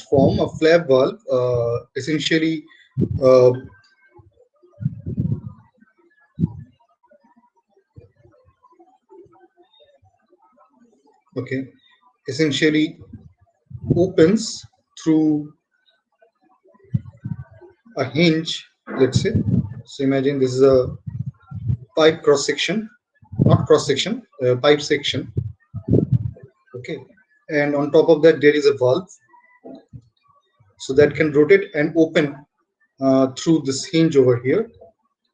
form, a flap valve essentially uh, okay, essentially opens through a hinge, let's say. So imagine this is a pipe cross section, not cross section, pipe section. Okay, and on top of that there is a valve, so that can rotate and open through this hinge over here.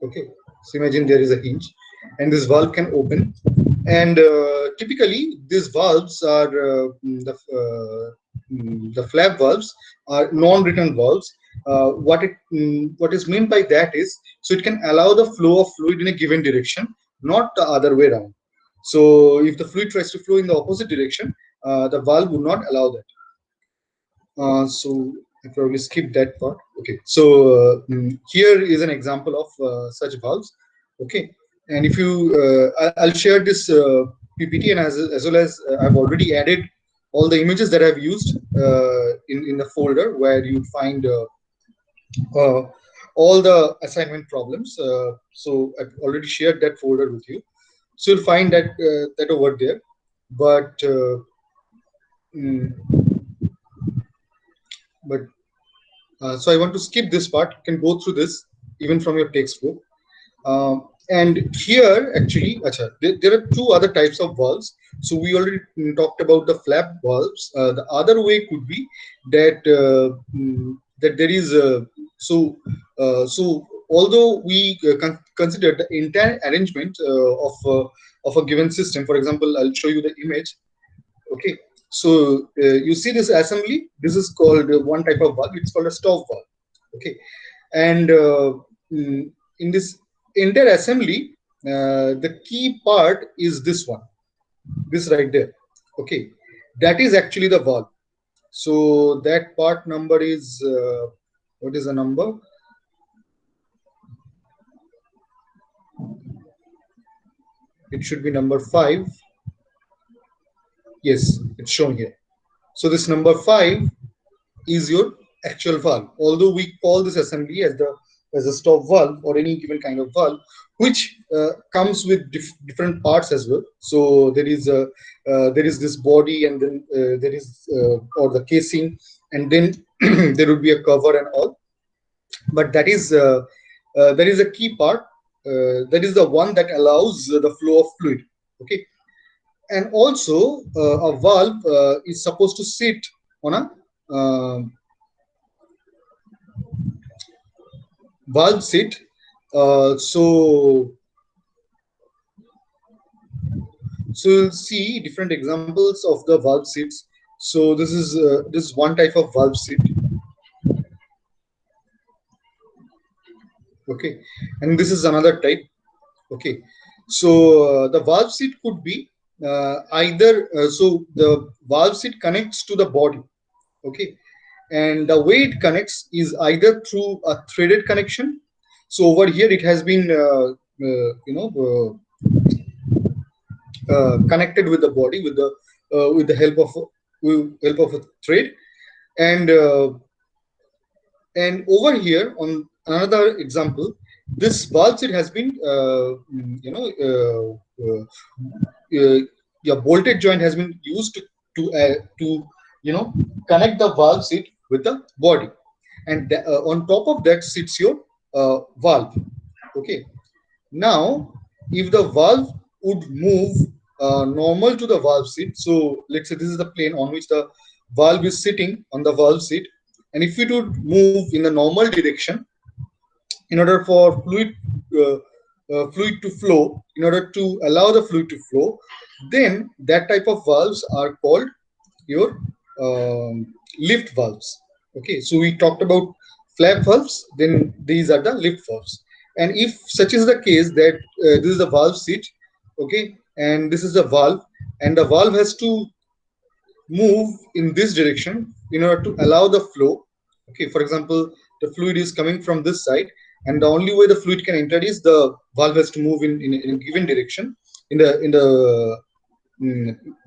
Okay, so imagine there is a hinge, and this valve can open. And typically, these valves are the flap valves are non-return valves. What is meant by that is, so it can allow the flow of fluid in a given direction, not the other way around. So if the fluid tries to flow in the opposite direction, the valve would not allow that. So I probably skip that part. Okay, so here is an example of such valves. Okay, and if you, I'll share this PPT, and as well as I've already added all the images that I've used in the folder where you find uh, all the assignment problems. So I've already shared that folder with you. So you'll find that that over there. But mm, but so I want to skip this part. You can go through this even from your textbook. And here, actually, acha, there are two other types of valves. So we already talked about the flap valves. The other way could be that that there is so although we consider the entire arrangement of a given system. For example, I'll show you the image. Okay, so you see this assembly. This is called one type of valve. It's called a stop valve. Okay, and in this entire assembly, the key part is this one, this right there. Okay, that is actually the valve. So that part number is what is the number? It should be number 5. Yes, it's shown here. So this number 5 is your actual valve. Although we call this assembly as a stop valve or any given kind of valve, which comes with different parts as well. So there is this body, and then there is or the casing, and then there would be a cover and all. But there is a key part. That is the one that allows the flow of fluid. Okay, and also a valve is supposed to sit on a valve seat. So you'll see different examples of the valve seats. So this is one type of valve seat. Okay, and this is another type. Okay, so the valve seat could be either so the valve seat connects to the body. Okay, and the way it connects is either through a threaded connection. So over here it has been connected with the body with the help of a thread. And over here on another example, this valve seat has been your bolted joint has been used to connect the valve seat with the body, and on top of that sits your valve. Okay, now if the valve would move normal to the valve seat, so let's say this is the plane on which the valve is sitting on the valve seat, and if it would move in the normal direction, in order for fluid to flow, in order to allow the fluid to flow, then that type of valves are called your lift valves. Okay, so we talked about flap valves, then these are the lift valves. And if such is the case that this is the valve seat, okay, and this is the valve, and the valve has to move in this direction in order to allow the flow. Okay, for example, the fluid is coming from this side, and the only way the fluid can enter is the valve has to move in a given direction in the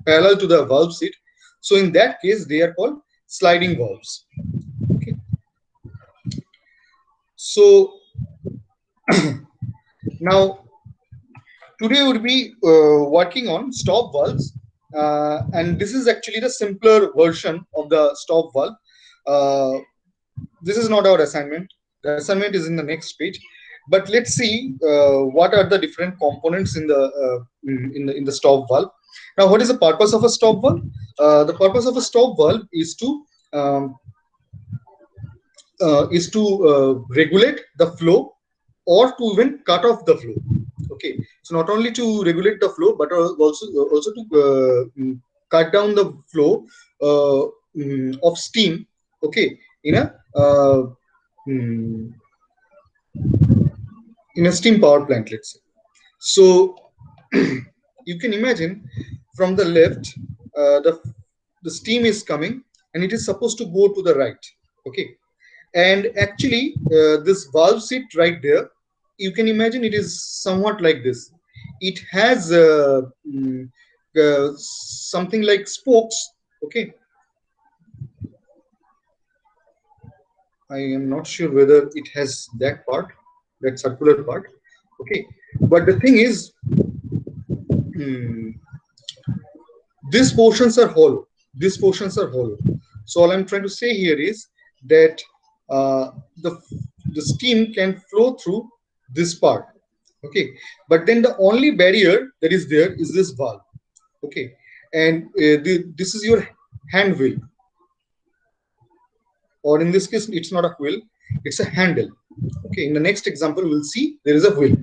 parallel to the valve seat. So in that case, they are called sliding valves. Okay. So now today we'll be working on stop valves, and this is actually the simpler version of the stop valve. Uh, this is not our assignment. The assignment is in the next page. But let's see what are the different components in the in the stop valve. Now, what is the purpose of a stop valve? The purpose of a stop valve um, is to regulate the flow or to even cut off the flow. Okay, so not only to regulate the flow, but also to cut down the flow of steam. Okay, mm, in a steam power plant, let's say. So you can imagine from the left, the steam is coming and it is supposed to go to the right. Okay, and actually this valve seat right there, you can imagine it is somewhat like this. It has something like spokes. Okay, I am not sure whether it has that part, that circular part. Okay, but the thing is, these portions are hollow. These portions are hollow. So all I'm trying to say here is that uh, the the steam can flow through this part. Okay, but then the only barrier that is there is this valve. Okay, and this is your hand wheel, or in this case, it's not a wheel; it's a handle. Okay, in the next example, we'll see there is a wheel.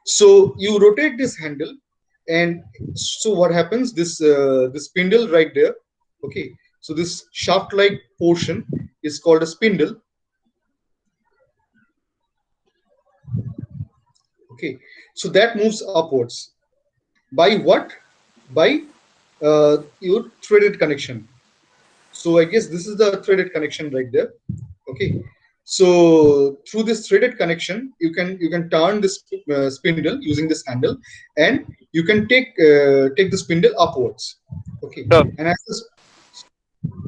So you rotate this handle, and so what happens? This spindle right there. Okay, so this shaft-like portion is called a spindle. Okay, so that moves upwards by what? By your threaded connection. So I guess this is the threaded connection right there. Okay, so through this threaded connection, you can turn this spindle using this handle, and you can take the spindle upwards. Okay, Sir, and as this,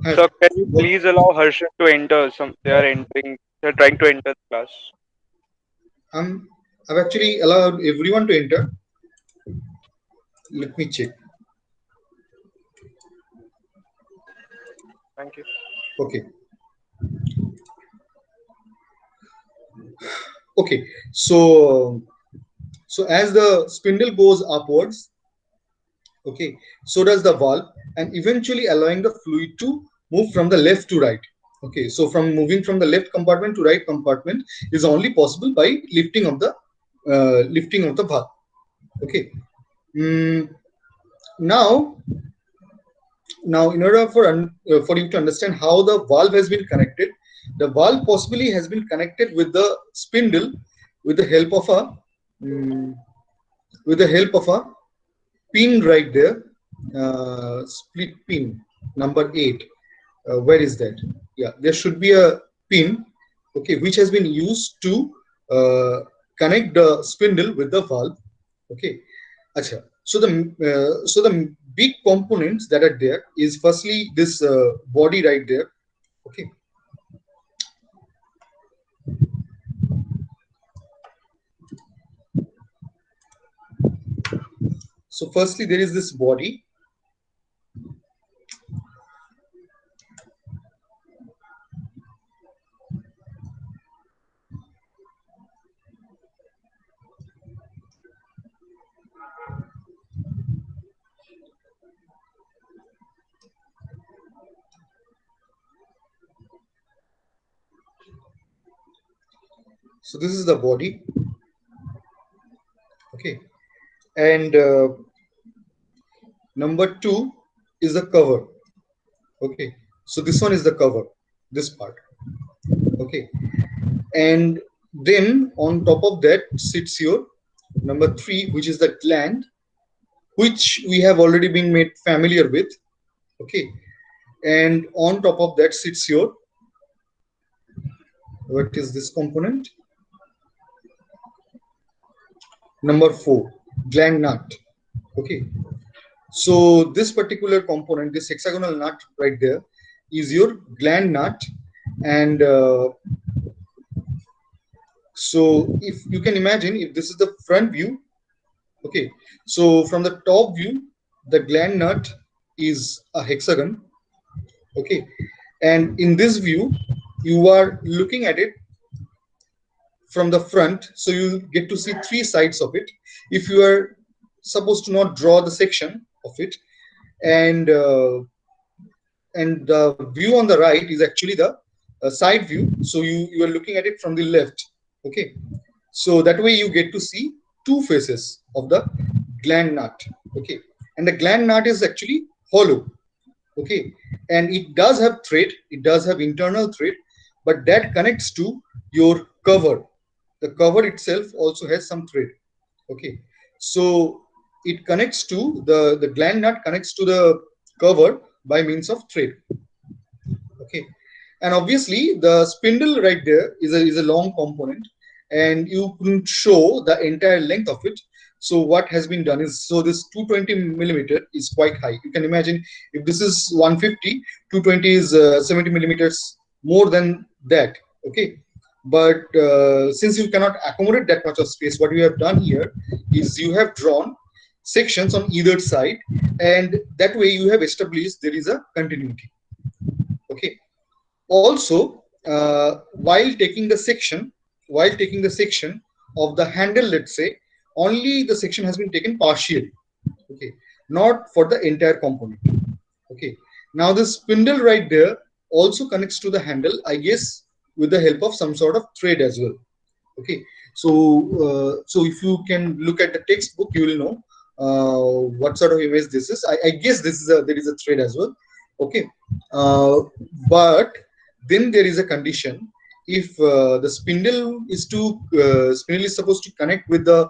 sir, can you what, please allow Harshit to enter? They are entering. They're trying to enter the class. I've actually allowed everyone to enter. Let me check. Thank you. Okay, okay. So as the spindle goes upwards, okay, so does the valve, and eventually allowing the fluid to move from the left to right. Okay, so from moving from the left compartment to right compartment is only possible by lifting of the valve. Okay. Mm, now, in order for you to understand how the valve has been connected, the valve possibly has been connected with the spindle with the help of a mm, with the help of a pin right there, split pin number 8. Where is that? Yeah, there should be a pin, okay, which has been used to uh, connect the spindle with the valve. Okay, acha. So the big components that are there is firstly this body right there. Okay, so firstly there is this body. So this is the body. Okay, and number 2 is the cover. Okay, so this one is the cover, this part. Okay, and then on top of that sits your number 3, which is the gland, which we have already been made familiar with. Okay, and on top of that sits your, what is this component, number 4, gland nut. Okay, so this particular component, this hexagonal nut right there, is your gland nut. And so if you can imagine, if this is the front view, okay, so from the top view, the gland nut is a hexagon, okay, and in this view you are looking at it from the front, so you get to see three sides of it. If you are supposed to not draw the section of it, and the view on the right is actually the side view, so you are looking at it from the left, okay, so that way you get to see two faces of the gland nut, okay, and the gland nut is actually hollow, okay, and it does have thread, it does have internal thread, but that connects to your cover. The cover itself also has some thread, okay, so it connects to the gland nut connects to the cover by means of thread, okay, and obviously the spindle right there is a long component, and you couldn't show the entire length of it. So what has been done is, so this 220 millimeter is quite high. You can imagine, if this is 150, 220 is 70 millimeters more than that, okay, but since you cannot accommodate that much of space, what you have done here is you have drawn sections on either side, and that way you have established there is a continuity, okay. Also, while taking the section of the handle, let's say, only the section has been taken partially, okay, not for the entire component, okay. Now the spindle right there also connects to the handle, I guess, with the help of some sort of thread as well, okay. So so if you can look at the textbook, you will know what sort of image this is. I guess this is a there is a thread as well, okay. uh, but then there is a condition. If the spindle is supposed to connect with the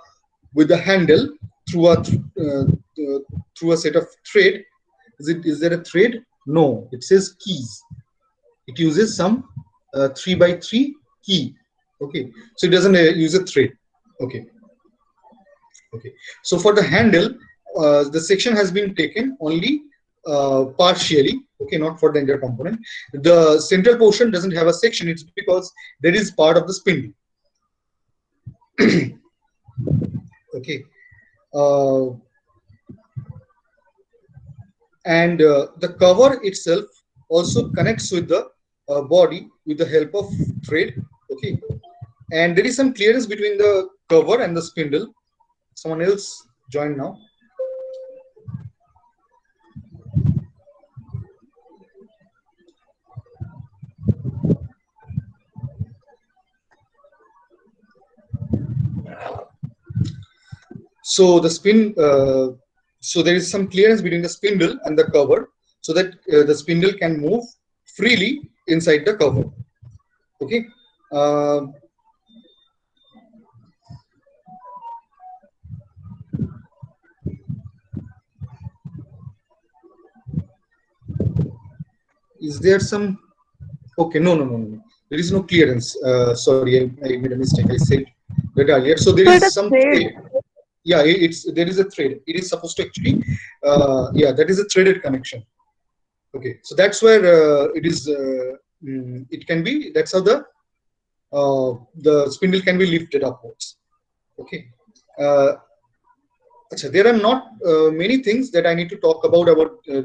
handle through through a set of thread. Is there a thread? No, it says keys. It uses some 3 by 3 key, okay, so it doesn't use a thread, okay. Okay, so for the handle, the section has been taken only partially, okay, not for the entire component. The central portion doesn't have a section. It's because that is part of the spindle. Okay, uh, and the cover itself also connects with the body with the help of thread. Okay, and there is some clearance between the cover and the spindle. Someone else join now. So the so there is some clearance between the spindle and the cover, so that the spindle can move freely inside the cover. Okay. Uh, is there some? Okay, no. There is no clearance. Sorry, I made a mistake. I said that earlier. So there So is the some thread. thread. Yeah, it's there is a thread. It is supposed to actually. Yeah, that is a threaded connection. Okay, so that's where it is. It can be. That's how the spindle can be lifted upwards. Okay. Uh, there are not many things that I need to talk about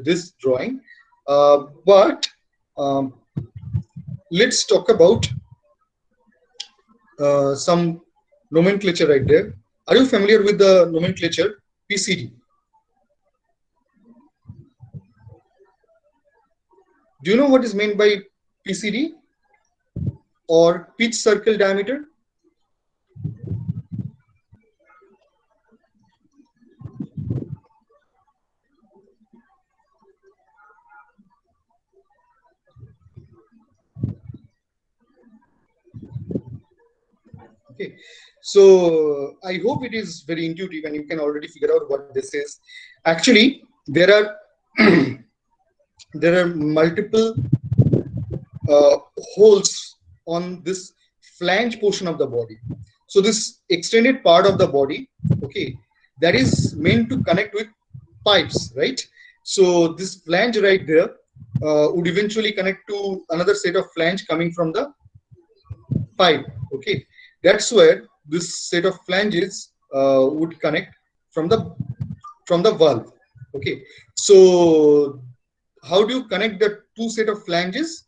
this drawing, but um, let's talk about some nomenclature right there. Are you familiar with the nomenclature PCD? Do you know what is meant by PCD or pitch circle diameter? Okay, so I hope it is very intuitive and you can already figure out what this is. Actually, there are there are multiple holes on this flange portion of the body. So this extended part of the body, okay, that is meant to connect with pipes, right? So this flange right there would eventually connect to another set of flange coming from the pipe. Okay, that's where this set of flanges would connect from the valve. Okay, so how do you connect the two set of flanges?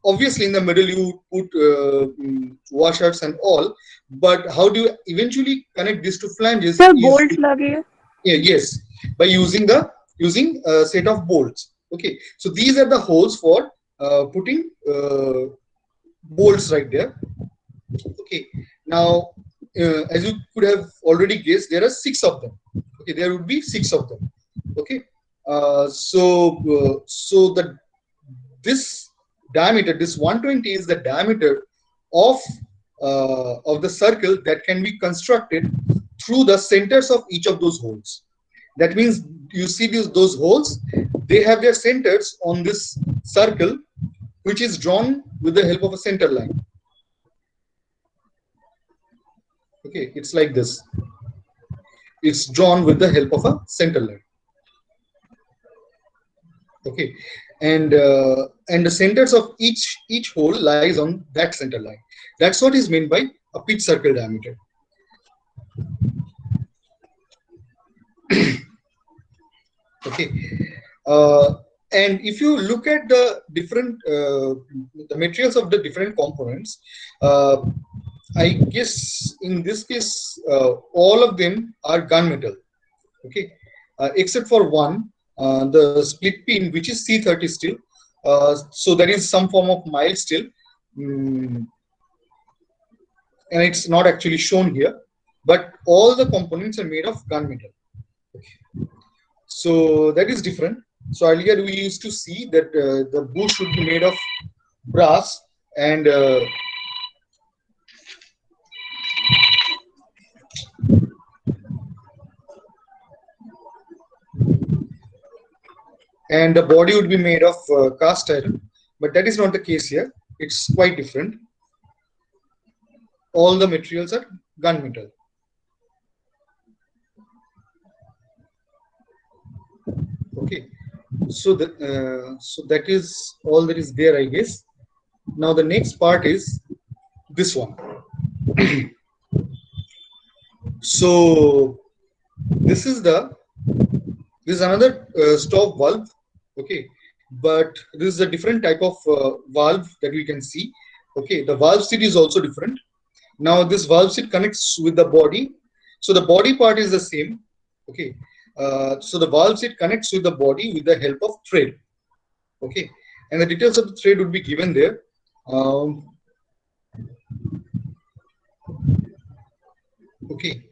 Obviously, in the middle you put washers and all, but how do you eventually connect these two flanges Sir, is bolts lage. yeah, yes, by using a set of bolts. Okay, so these are the holes for putting bolts right there. Okay, now as you could have already guessed, there are six of them. Okay, there would be six of them. Okay, so the this diameter, this 120 is the diameter of of the circle that can be constructed through the centers of each of those holes. That means you see those holes, they have their centers on this circle, which is drawn with the help of a center line. Okay, it's like this. It's drawn with the help of a center line. Okay, and the centers of each hole lies on that center line. That's what is meant by a pitch circle diameter. Okay, uh, and if you look at the different the materials of the different components, uh, I guess in this case all of them are gunmetal. Okay, except for one, the split pin, which is C30 steel. So there is some form of mild steel, mm, and it's not actually shown here. But all the components are made of gunmetal. Okay. So that is different. So earlier we used to see that the bush would be made of brass, and the body would be made of cast iron. But that is not the case here. It's quite different. All the materials are gunmetal. Okay, so that is all that is there, I guess. Now the next part is this one. So this is another stop valve. Okay, but this is a different type of valve that we can see. Okay, the valve seat is also different. Now this valve seat connects with the body, so the body part is the same. Okay, so the valve seat connects with the body with the help of thread. Okay, and the details of the thread would be given there. Okay,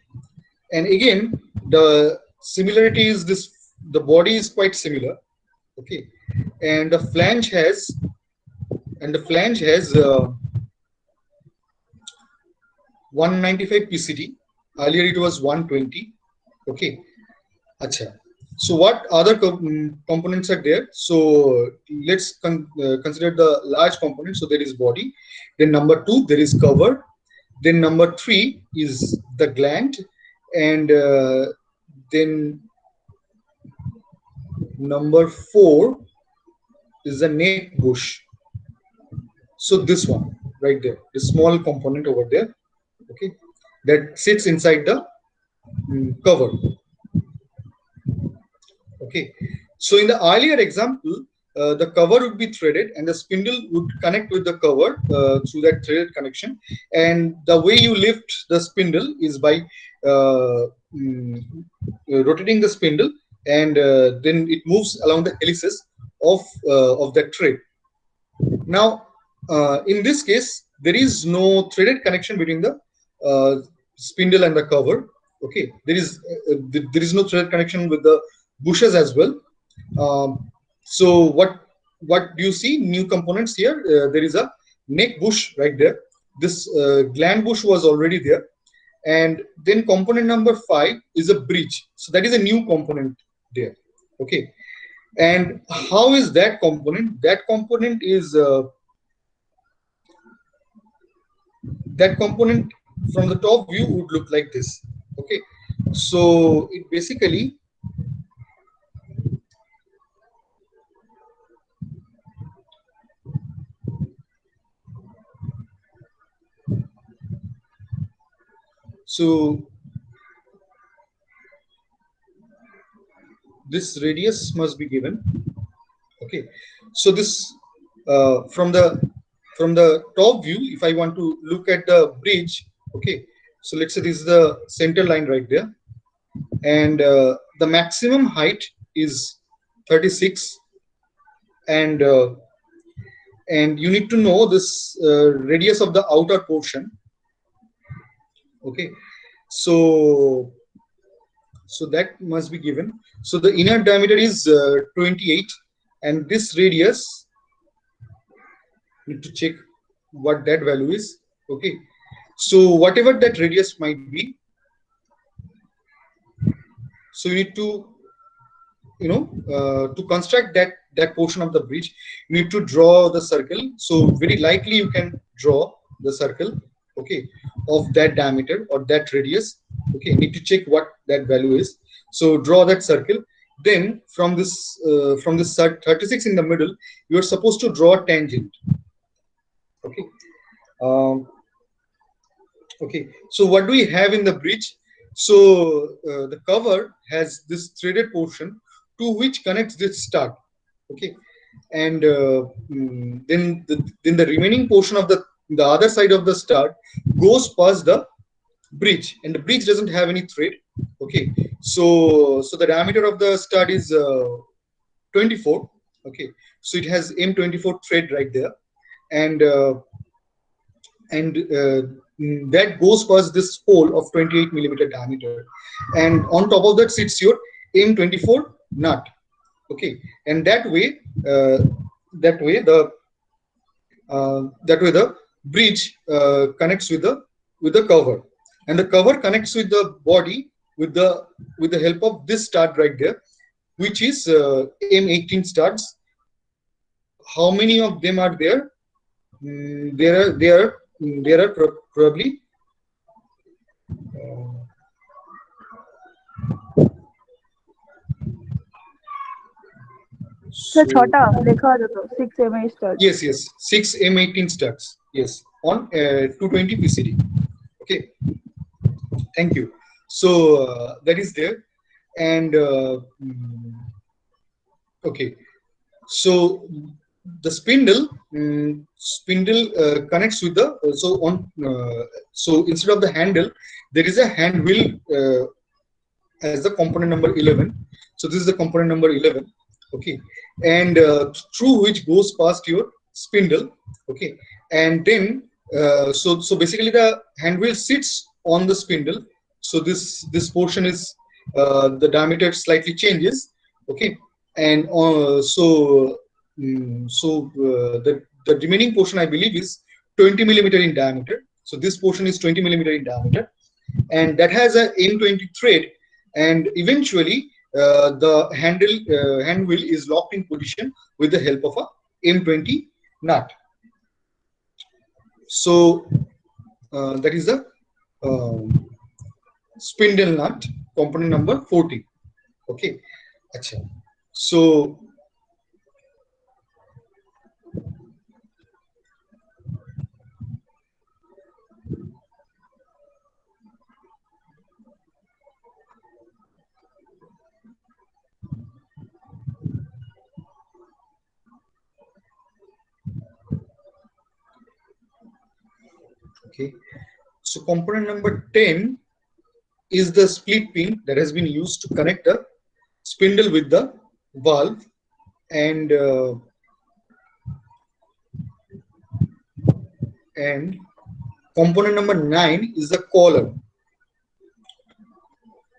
and again the similarity is this: the body is quite similar. Okay, and the flange has 195 PCD. Earlier it was 120. Okay, acha. So what other components are there? So let's consider the large component. So there is body. Then number two, there is cover. Then number three is the gland, and then number four is the neck bush. So this one right there, the small component over there, okay, that sits inside the cover. Okay, so in the earlier example, the cover would be threaded and the spindle would connect with the cover through that threaded connection. And the way you lift the spindle is by rotating the spindle, and then it moves along the helices of that thread. Now, in this case, there is no threaded connection between the spindle and the cover. Okay, there is no threaded connection with the bushes as well. So what do you see? New components here. There is a neck bush right there. This gland bush was already there, and then component number 5 is a bridge. So that is a new component there. Okay, and how is that component? That component is that component from the top view would look like this. Okay, so it basically So this radius must be given. Okay, so this from the top view, if I want to look at the bridge, okay, so let's say this is the center line right there, and the maximum height is 36, and you need to know this radius of the outer portion. Okay, so that must be given. So the inner diameter is 28, and this radius, need to check what that value is. Okay, so whatever that radius might be, so you need to, to construct that portion of the bridge, you need to draw the circle. So very likely you can draw the circle, okay, of that diameter or that radius. Okay, you need to check what that value is. So draw that circle. Then from this 36 in the middle, you are supposed to draw a tangent. Okay, um, okay, so what do we have in the bridge? So the cover has this threaded portion to which connects this stud. Okay, and then the remaining portion of the other side of the stud goes past the bridge, and the bridge doesn't have any thread. Okay, so the diameter of the stud is 24. Okay, so it has M24 thread right there, and that goes past this hole of 28 millimeter diameter, and on top of that sits your M24 nut. Okay, and that way the bridge connects with the cover, and the cover connects with the body with the help of this stud right there, which is M18 studs. How many of them are there? There are probably sir छोटा देखा तो 6 mm studs. Yes, 6 M18 studs. Yes, on 220 PCD. Okay, thank you. So that is there, and okay, so the spindle connects with the so instead of the handle, there is a hand wheel as the component number 11. So this is the component number 11. Okay, and through which goes past your spindle. Okay, and then so basically the hand wheel sits on the spindle. So this portion is the diameter slightly changes. Okay, and the remaining portion I believe is 20 millimeter in diameter. So this portion is 20 millimeter in diameter, and that has a M20 thread, and eventually the hand wheel is locked in position with the help of a M20 nut. So that is the spindle nut, component number 40. Okay, Achha. So okay, so component number 10 is the split pin that has been used to connect the spindle with the valve, and component number 9 is the collar.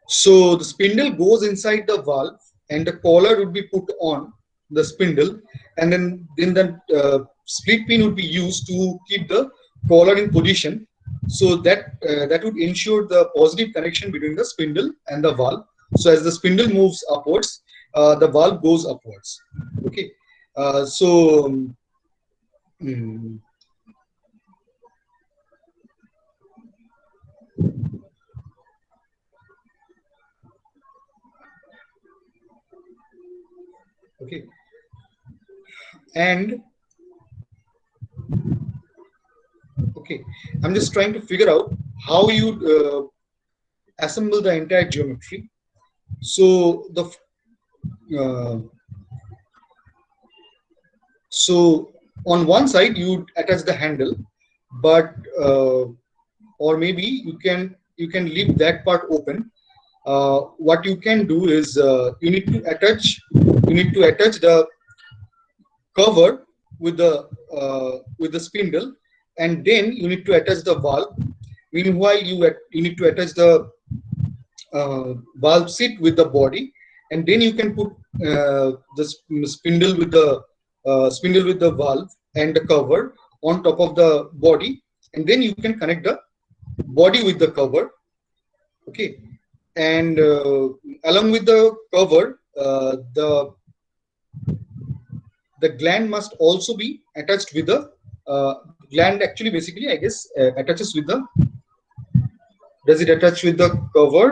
So the spindle goes inside the valve, and the collar would be put on the spindle, and then the split pin would be used to keep the collar in position, so that that would ensure the positive connection between the spindle and the valve. So as the spindle moves upwards, the valve goes upwards. Okay, okay, and okay, I'm just trying to figure out how you assemble the entire geometry. So the so on one side you attach the handle, but or maybe you can leave that part open. What you can do is you need to attach the cover with the spindle, and then you need to attach the valve. Meanwhile, you need to attach the valve seat with the body, and then you can put the spindle with the valve and the cover on top of the body, and then you can connect the body with the cover. Okay, and along with the cover, the gland must also be attached with the gland. Actually, basically, I guess attaches with the. Does it attach with the cover?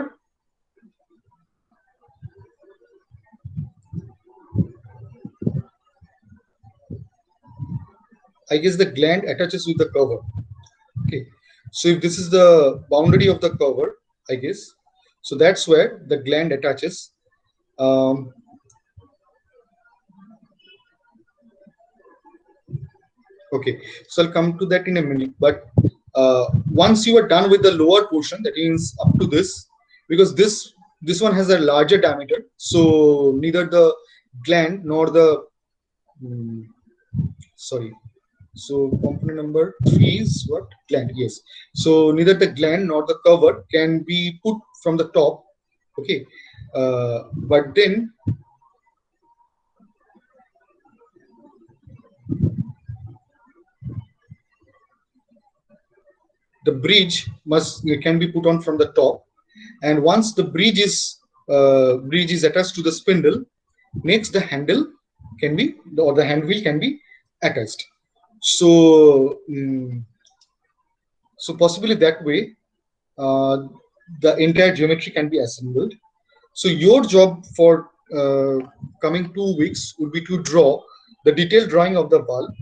I guess the gland attaches with the cover. Okay, so if this is the boundary of the cover, I guess, so that's where the gland attaches. Okay, so I'll come to that in a minute. But once you are done with the lower portion, that means up to this, because this one has a larger diameter, so neither the gland nor the so component number 3 is what? Gland. Yes. So neither the gland nor the cover can be put from the top. Okay, but then the bridge can be put on from the top, and once the bridge is attached to the spindle, next the handle can be or the hand wheel can be attached. So so possibly that way the entire geometry can be assembled. So your job for coming 2 weeks would be to draw the detailed drawing of the valve.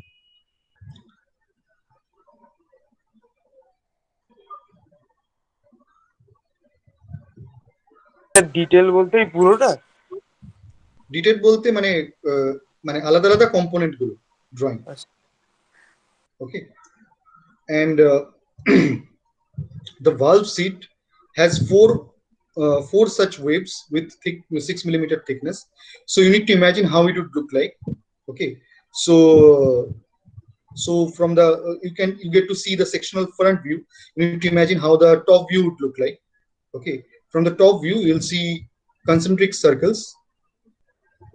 Detail বলতে পুরোটা detail বলতে মানে মানে আলাদা আলাদা component গুলো drawing. Okay, and the valve seat has four such waves with thick 6 millimeter thickness. So you need to imagine how it would look like. Okay, so from the you get to see the sectional front view. You need to imagine how the top view would look like. Okay, from the top view you'll see concentric circles.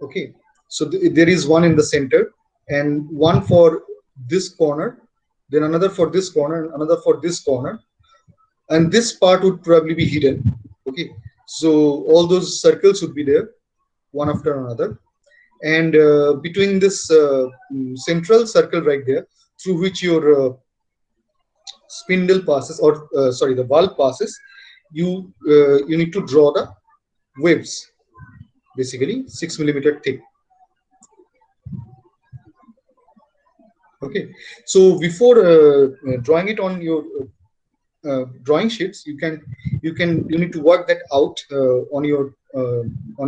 Okay, so there is one in the center and one for this corner, then another for this corner, and another for this corner, and this part would probably be hidden. Okay, so all those circles would be there one after another, and between this central circle right there, through which your spindle passes, or sorry, the valve passes, you need to draw the waves, basically 6 millimeter thick. Okay, so before drawing it on your drawing sheets, you need to work that out on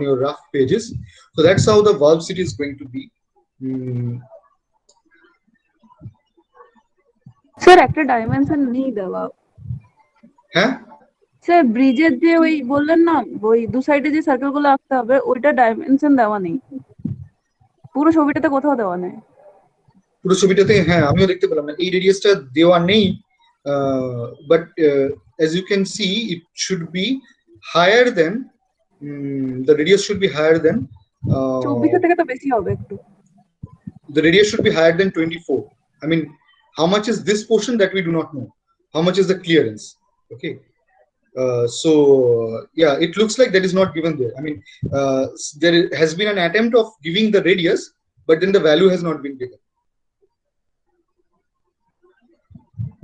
your rough pages. So that's how the valve seat is going to be. Sir একটা dimension নেই দেওয়া। হ্যাঁ sir ব্রিজের যে ওই বললেন না ওই দু সাইডে যে সার্কেল গুলো আঁকতে হবে ওইটা ডাইমেনশন দেওয়া নেই, পুরো ছবিটাতে কোথাও দেওয়া নেই। পুরো ছবিটাতে হ্যাঁ আমিও দেখতে পেলাম না এই রেডিয়াসটা দেওয়া নেই, but as you can see it should be higher than the radius should be higher than 24 থেকে তো বেশি হবে একটু। The radius should be higher than 24. I mean, how much is this portion that we do not know? How much is the clearance? Okay, so yeah, it looks like that is not given there. I mean, there has been an attempt of giving the radius, but then the value has not been given.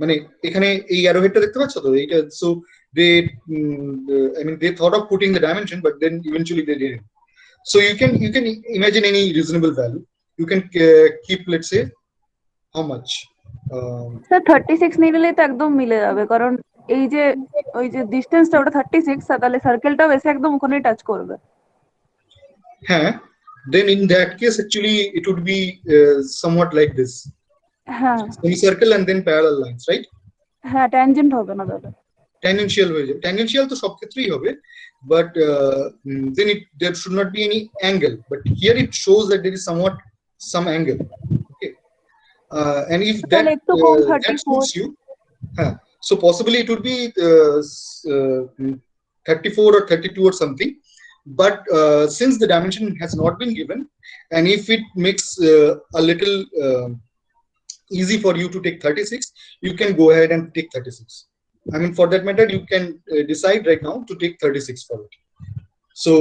মানে এখানে এই অ্যারোহেডটা দেখতে পাচ্ছ তো এইটা, so they I mean they thought of putting the dimension but then eventually they didn't. So you can imagine any reasonable value. You can keep, let's say, how much sir 36 নিলে তো একদম মিলে যাবে, কারণ এই যে ওই যে ডিস্টেন্সটা ওটা 36, তাহলে সার্কেলটাও এসে একদম ওখানেই টাচ করবে। হ্যাঁ, then in that case actually it would be somewhat like this, হ্যাঁ semicircle and then parallel lines, right? হ্যাঁ, ট্যানজেন্ট হবে না তাহলে। Tangential হয়ে যাবে, tangential তো সব ক্ষেত্রেই হবে, but then there should not be any angle, but here it shows that there is somewhat some angle. Okay, and if that তাহলে একটু কম that 34। suits you, so possibly it would be 34 or 32 or something, but since the dimension has not been given, and if it makes a little easy for you to take 36, you can go ahead and take 36. I mean, for that matter, you can decide right now to take 36 for it. So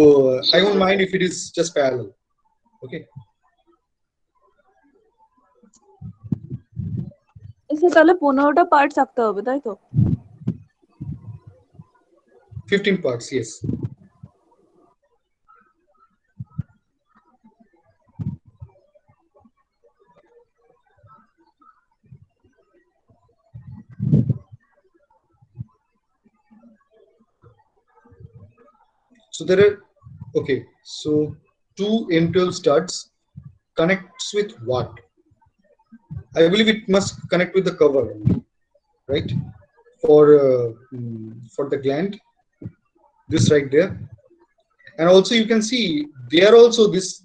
I won't mind if it is just parallel. Okay. এসে তাহলে 15টা parts আঁকতে হবে, তাই তো? 15 parts, yes. So there are, okay, so 2 M12 studs connects with what? I believe it must connect with the cover, right? For the gland, this right there, and also you can see there also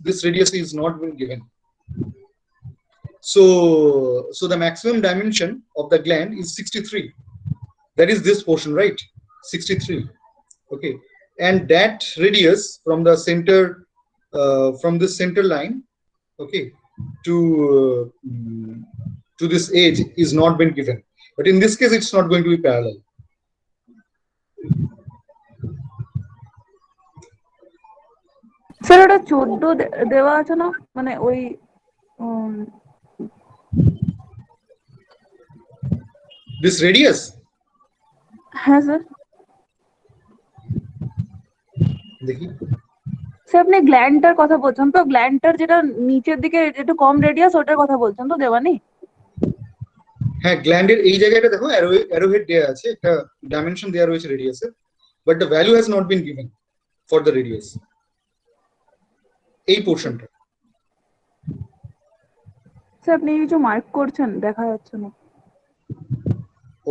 this radius is not been given. So the maximum dimension of the gland is 63. That is this portion, right? 63. Okay, and that radius from the center, from this center line, okay, to this edge is not been given. But in this case, it's not going to be parallel. Sir ওটা 14 দেওয়া আছে না, মানে ওই This radius, হ্যাঁ sir. দেখি, sir আপনি গ্ল্যান্ডটার কথা বলছেন তো? গ্ল্যান্ডটার যেটা নিচের দিকে একটু কম রেডিয়াস, ওটার কথা বলছেন তো দেওয়ানি? হ্যাঁ, গ্ল্যান্ডের এই জায়গাটা দেখো, অ্যারোহেড দেয়া আছে, একটা ডাইমেনশন দেয়া রয়েছে রেডিয়াসের, but the value has not been given for the radius, এই পোর্শনটা। স্যার আপনি কিছু মার্ক করছেন, দেখা যাচ্ছে না।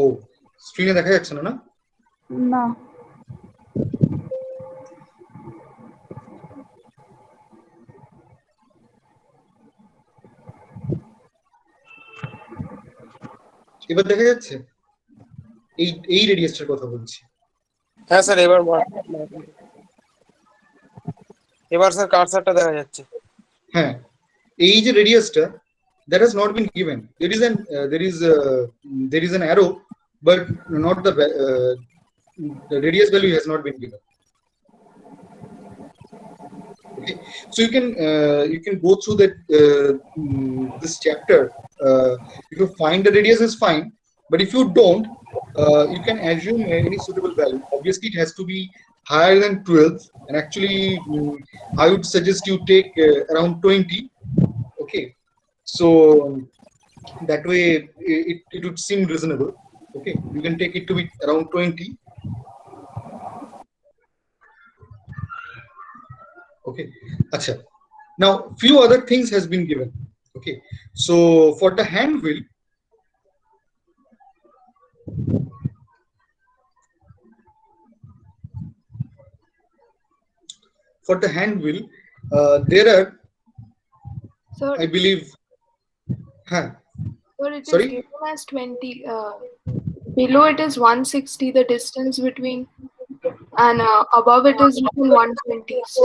ও, স্ক্রিনে দেখা যাচ্ছে না? না, না। এবার দেখা যাচ্ছে? এই রেডিয়াসটার কথা বলছি। হ্যাঁ স্যার, এবার স্যার কার্সারটা দেখা যাচ্ছে। হ্যাঁ, এই যে রেডিয়াসটা, that has not been given. There is an arrow, but not the radius value has not been given. Okay, so you can go through that this chapter. If you find the radius is fine, but if you don't, you can assume any suitable value. Obviously, it has to be higher than 12, and actually, I would suggest you take around 20. Okay, so that way it would seem reasonable. Okay, you can take it to be around 20. Okay, acha. Now few other things has been given. Okay, so for the hand wheel, there are, Sir, I believe, sir, it sorry? is given as 20. Below it is 160, the distance between, and above it is written 120. So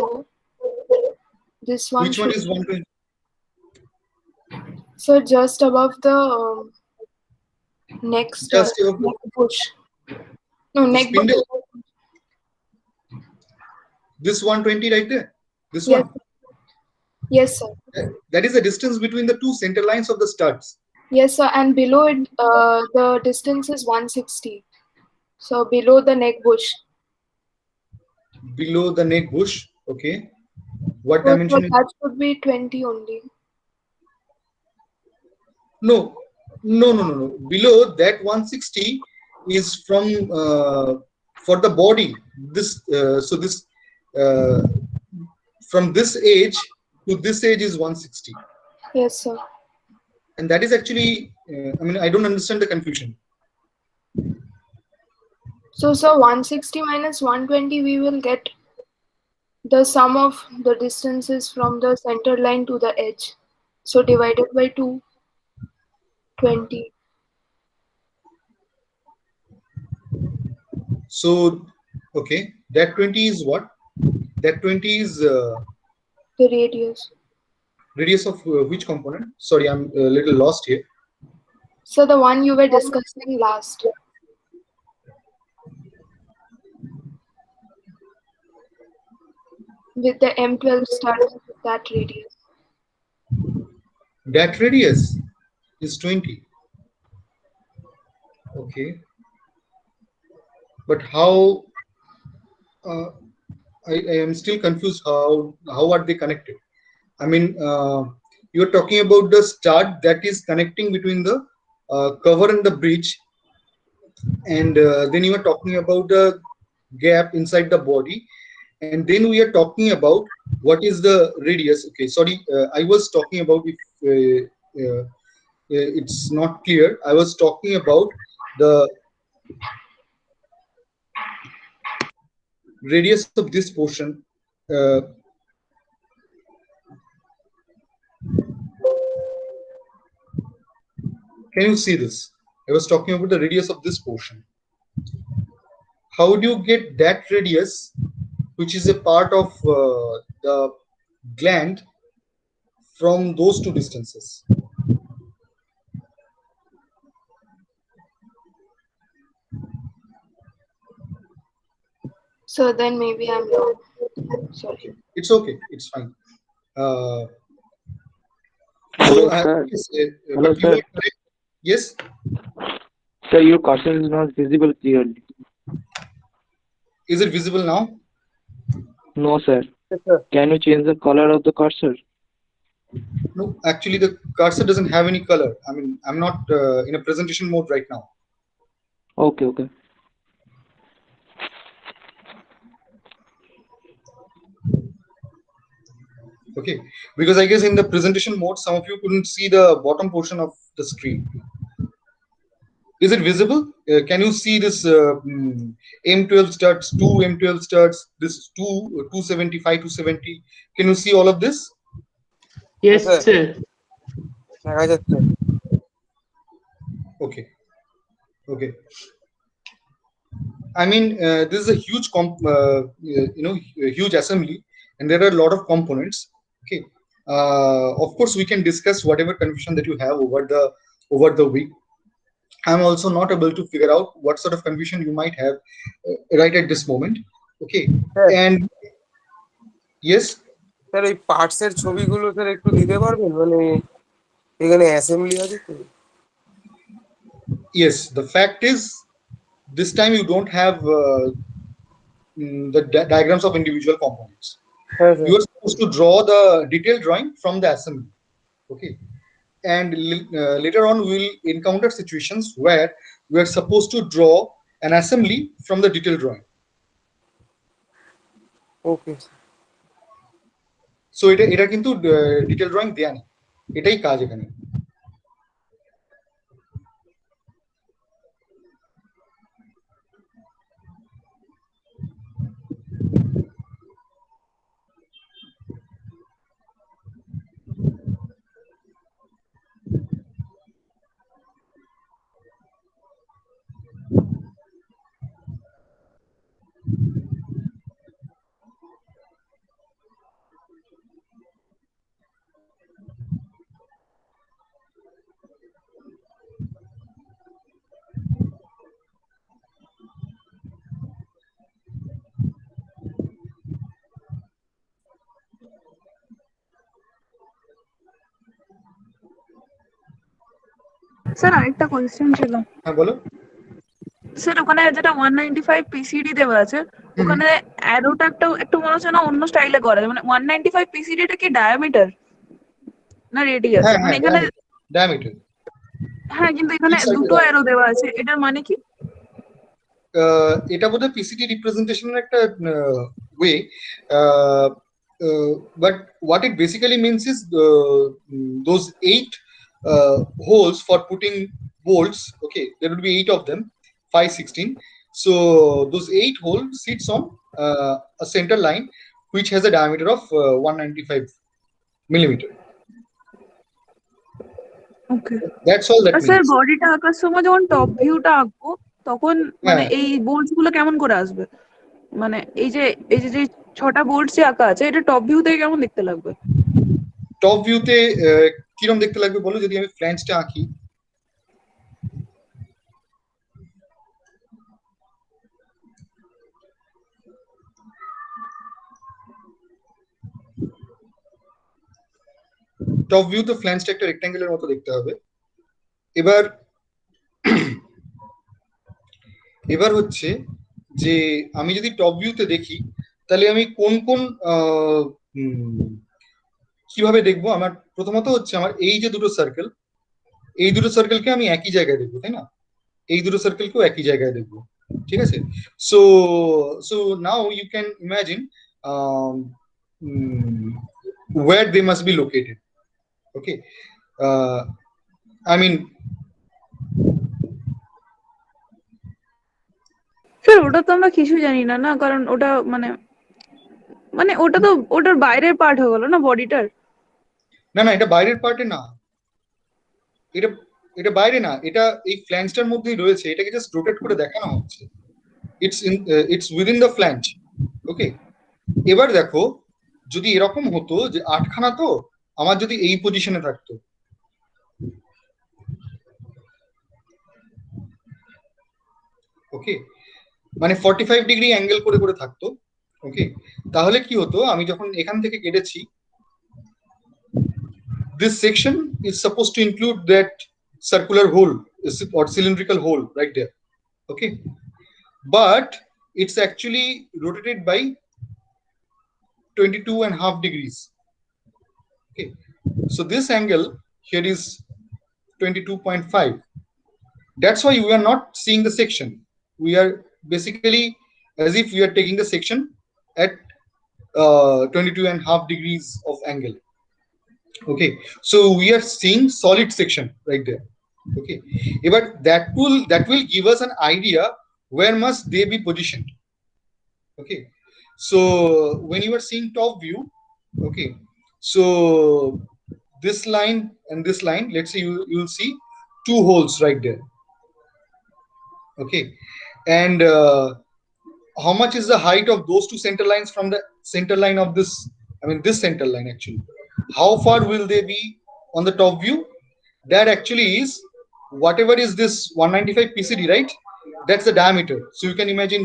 this one. Which one is 120? So just above the next Just above neck bush. No, the neck bush. spindle? This 120 right there. This Yes. one. Yes, sir. That is the distance between the two center lines of the studs. Yes, sir. And below it, the distance is 160. So below the neck bush. Below the neck bush. Okay. What So dimension is? that should be 20 only. No. Below that 160 is from for the body. This uh, from this age to this age is 160, Yes, sir. and that is actually I mean, I don't understand the confusion. So, sir, 160 minus 120, we will get the sum of the distances from the center line to the edge. So divided by 2, 20. So okay, that 20 is what? That 20 is The radius. radius of which component? Sorry, I'm a little lost here. So the one you were discussing last. With the M12 start, that radius. That radius is 20. Okay, but how? I am still confused. How are they connected? I mean, you're talking about the stud that is connecting between the cover and the breech, and then you are talking about the gap inside the body, and then we are talking about what is the radius. Okay, sorry, I was talking about, if it's not clear, I was talking about the radius of this portion. uh, can you see this? I was talking about the radius of this portion. How do you get that radius, which is a part of the gland, from those two distances? So then maybe I'm wrong. Sorry. It's okay, it's fine. uh, Hello, so sir. yes, Hello, but you sir. are correct. Yes, Sir, your cursor is not visible clearly. is it visible now? No, sir. Yes, sir. Can you change the color of the cursor? No, actually the cursor doesn't have any color. I mean, I'm not in a presentation mode right now. Okay, okay. Okay, because I guess in the presentation mode some of you couldn't see the bottom portion of the screen. Is it visible? Can you see this M12 studs, two M12 studs, this 275, 270? Can you see all of this? Yes, Yes, sir. দেখা যাচ্ছে। Okay, okay. I mean, this is a huge a huge assembly, and there are a lot of components. Okay, of course we can discuss whatever confusion that you have over the week. I'm also not able to figure out what sort of confusion you might have right at this moment. Okay, Sir. and yes, sir ওই parts এর ছবিগুলো sir একটু দিতে পারবেন, মানে এখানে assembly আছে তো। yes, the fact is this time you don't have the diagrams of individual components. হ্যাঁ sir. You are supposed to draw the detailed drawing from the assembly. Okay, and later on we will encounter situations where we are supposed to draw an assembly from the detailed drawing. Okay. So এটা কিন্তু detailed drawing দেয়া নেই, এটাই কাজ এখানে। Sir আরেকটা question ছিল। হ্যাঁ বলো। স্যার ওখানে যেটা 195 পিসিডি দেওয়া আছে, ওখানে অ্যারোটা একটু মনে হচ্ছে না অন্য স্টাইলে করা, মানে 195 পিসিডি টা কি ডায়ামিটার না রেডিয়াস? হ্যাঁ মানে হ্যাঁ, এখানে diameter. হ্যাঁ, কিন্তু এখানে Each side দুটো is অ্যারো দেওয়া আছে, এটার মানে কি? এটা বোধহয় পিসিটি রিপ্রেজেন্টেশনের একটা way, but what it basically means is those 8 holes for putting bolts. Okay, there would be 8 of them, 5, 16. So those 8 holes sits on a center line which has a diameter of 195 millimeter. Okay That's all that আর sir means. বডিটা আঁকার সময় যখন top ভিউটা আঁকবো তখন মানে হ্যাঁ। এই বোল্টস গুলো কেমন করে আসবে, মানে এই যে 6টা বোল্টস যে আঁকা আছে এটা টপ ভিউ থেকে কেমন দেখতে লাগবে? টপ ভিউতে কিরকম দেখতে লাগবে বলো, যদি আমি ফ্ল্যাঞ্জটা আঁকি। টপ ভিউতে ফ্ল্যাঞ্জটা একটা রেক্ট্যাঙ্গেলের মতো দেখতে হবে। এবার হচ্ছে যে আমি যদি টপ ভিউতে দেখি তাহলে আমি কোন কোন কিভাবে দেখবো। আমার প্রথমত হচ্ছে আমার এই যে দুটো সার্কেল, এই দুটো সার্কেলকে আমি একই জায়গায় দেখবো, তাই না? এই দুটো সার্কেলকেও একই জায়গায় দেখবো, ঠিক আছে? So so now you can imagine where they must be located. Okay, I mean, sir ওটা তো আমরা কিছু জানি না, না কারণ ওটা মানে মানে ওটা তো ওটার বাইরের পার্ট হয়ে গেল না বডিটার। না না, এটা বাইরের পার্টে না, এটা এটা বাইরে না, এটা এই ফ্ল্যাঞ্জটার মধ্যেই রয়েছে, এটাকে জাস্ট রোটেট করে দেখানো হচ্ছে। It's within the flange. Okay, এবার দেখো যদি এরকম হতো যে 8খানা, তো আমার যদি এই পজিশনে থাকতো, ওকে, মানে 45 ডিগ্রি অ্যাঙ্গেল করে করে থাকতো, ওকে, তাহলে কি হতো, আমি যখন এখান থেকে কেটেছি, this section is supposed to include that circular hole or cylindrical hole right there, okay, but it's actually rotated by 22.5 degrees. Okay, so this angle here is 22.5. That's why we are not seeing the section. We are basically as if we are taking the section at 22.5 degrees of angle. Okay, so we are seeing solid section right there. Okay, but that will give us an idea where must they be positioned. Okay, so when you are seeing top view, okay, so this line and this line, let's say you'll see 2 holes right there. Okay, and how much is the height of those 2 center lines from the center line of this, I mean this center line actually, how far will they be on the top view? That actually is whatever is this 195 PCD, right? That's the diameter. So you can imagine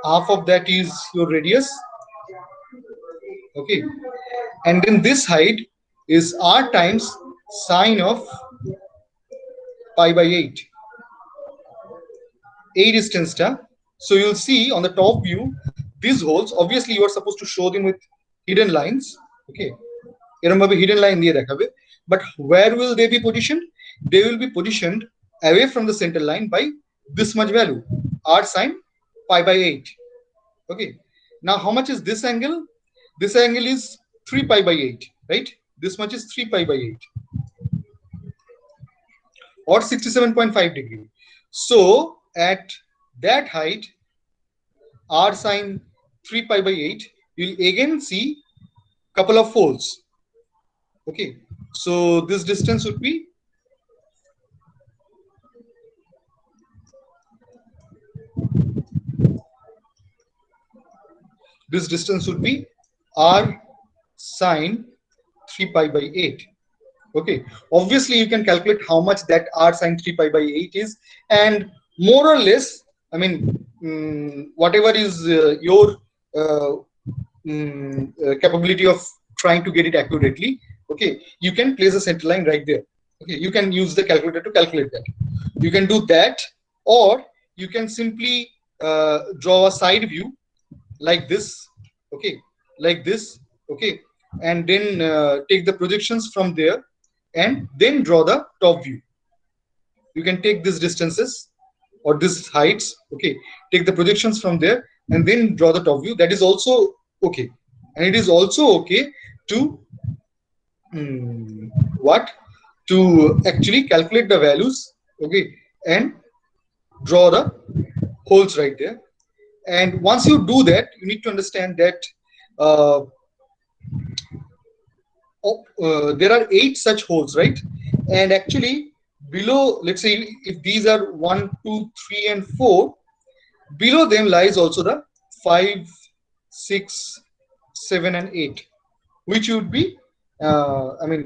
half of that is your radius. Okay, and then this height is r times sine of pi by 8. A distance ta. So you'll see on the top view these holes, obviously you are supposed to show them with hidden lines. Okay, এরকম ভাবে hidden line দিয়ে দেখাবে, but where will they be positioned? They will be positioned away from the center line by this much value, r sine pi by 8. Okay, now how much is this angle? This angle is 3 pi by 8, right? This much is 3 pi by 8 or 67.5 degree. So at that height, r sine 3 pi by 8, you'll again see couple of folds. Okay, so this distance would be r sine 3 pi by 8. Okay, obviously you can calculate how much that r sine 3 pi by 8 is, and more or less, I mean, whatever is your capability of trying to get it accurately, okay, you can place a center line right there. Okay, you can use the calculator to calculate that. You can do that, or you can simply draw a side view like this. Okay, like this. Okay, and then take the projections from there and then draw the top view. You can take these distances or this heights, okay, take the projections from there and then draw the top view. That is also okay. And it is also okay to what, to actually calculate the values, okay, and draw the holes right there. And once you do that, you need to understand that there are 8 such holes, right? And actually below, let's say if these are 1, 2, 3 and 4, below them lies also the 5, 6, 7 and 8, which would be I mean,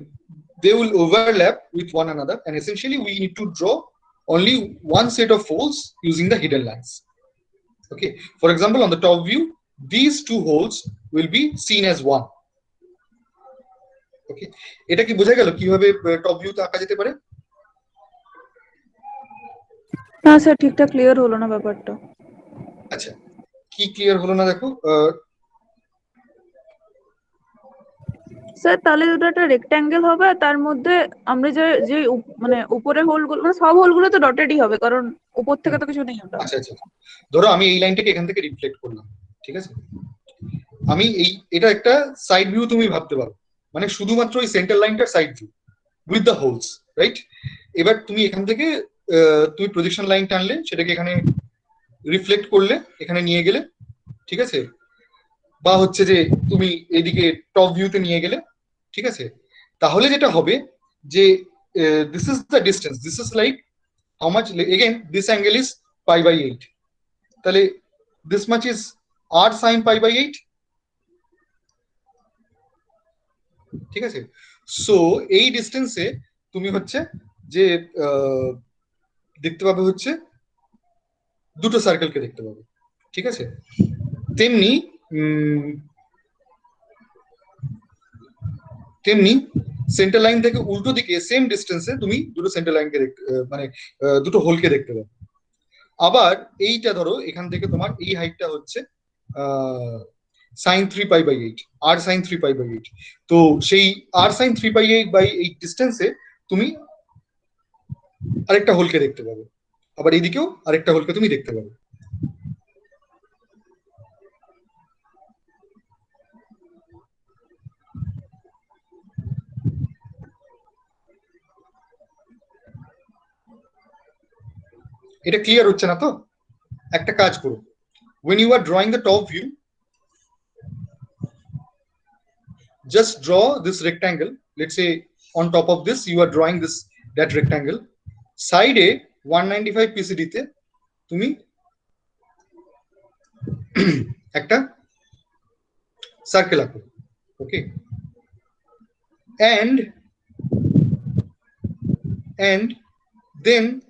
they will overlap with one another, and essentially we need to draw only one set of holes using the hidden lines. Okay, for example, on the top view, these 2 holes will be seen as one. Okay, এটা কি বোঝা গেল কিভাবে top ভিউতে আঁকা যেতে পারে? না স্যার, ঠিকঠাক ক্লিয়ার হলো না ব্যাপারটা। আচ্ছা, কি ক্লিয়ার হলো না দেখো? স্যার তাহলে ওটা একটা রেক্ট্যাঙ্গেল হবে, আর তার মধ্যে আমরা যে যে মানে উপরে হোলগুলো, মানে সব হোলগুলো তো ডটেডই হবে, কারণ উপর থেকে তো কিছু নেই ওটা। আচ্ছা আচ্ছা, ধরো আমি এই লাইনটাকে এখান থেকে রিফ্লেক্ট করলাম, ঠিক আছে? আমি এটা একটা সাইড ভিউ তুমি ভাবতে পারো, মানে শুধুমাত্র এই সেন্টার লাইনটার side view with the holes, right? এবার তুমি এখান থেকে তুমি প্রজেকশন লাইন টানলে, সেটাকে এখানে রিফ্লেক্ট করলে, এখানে নিয়ে গেলে, ঠিক আছে? বা হচ্ছে যে তুমি এদিকে টপ ভিউতে নিয়ে গেলে, ঠিক আছে? তাহলে যেটা হবে যে this is the distance, this is like how much, again this angle is π/8, তাহলে this much is r sin π/8, ঠিক আছে? সো এই ডিস্টেন্সে তুমি হচ্ছে যে দেখতে পাবে হচ্ছে দুটো সার্কেলকে দেখতে পাবে, ঠিক আছে? তেমনি তেমনি সেন্টার লাইন থেকে উল্টো দিকে সেম ডিস্টেন্সে তুমি দুটো সেন্টার লাইনকে দেখতে, মানে দুটো হোলকে দেখতে পাবে। আবার এইটা ধরো এখান থেকে তোমার এই হাইটটা হচ্ছে sin 3π/8, r sin 3π/8, তো সেই r sin 3π/8 বাই এই ডিস্টেন্সে তুমি আরেকটা হোলকে দেখতে পাবে, আবার এইদিকেও আরেকটা হোলকে তুমি দেখতে পাবে। এটা ক্লিয়ার হচ্ছে না তো? একটা কাজ করো, when you are drawing the top view, just draw this rectangle. Let's say on top of this you are drawing that rectangle. Side A 195 PCD তে তুমি একটা সার্কেল আঁকো, ওকে? and then